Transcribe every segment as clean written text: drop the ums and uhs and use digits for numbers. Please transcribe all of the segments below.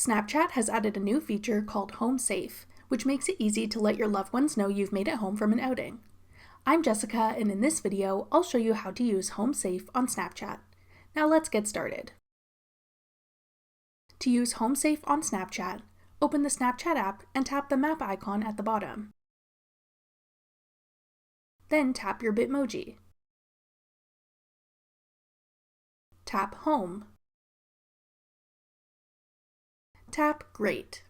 Snapchat has added a new feature called Home Safe, which makes it easy to let your loved ones know you've made it home from an outing. I'm Jessica, and in this video, I'll show you how to use Home Safe on Snapchat. Now let's get started. To use Home Safe on Snapchat, open the Snapchat app and tap the map icon at the bottom. Then tap your Bitmoji. Tap Home. Tap Great.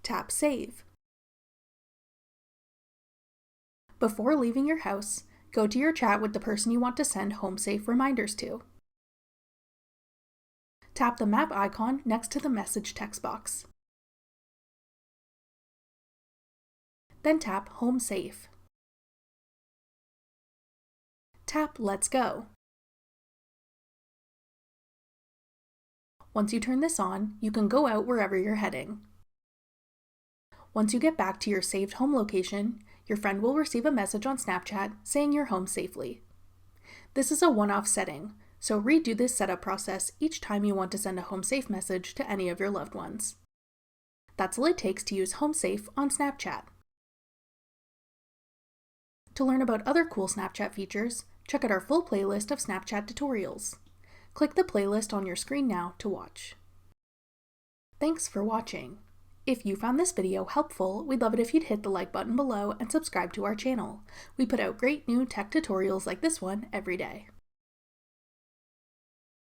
Tap Save. Before leaving your house, go to your chat with the person you want to send Home Safe reminders to. Tap the map icon next to the message text box. Then tap Home Safe. Tap Let's Go. Once you turn this on, you can go out wherever you're heading. Once you get back to your saved home location, your friend will receive a message on Snapchat saying you're home safely. This is a one-off setting, so redo this setup process each time you want to send a Home Safe message to any of your loved ones. That's all it takes to use Home Safe on Snapchat. To learn about other cool Snapchat features, check out our full playlist of Snapchat tutorials. Click the playlist on your screen now to watch. Thanks for watching. If you found this video helpful, we'd love it if you'd hit the like button below and subscribe to our channel. We put out great new tech tutorials like this one every day.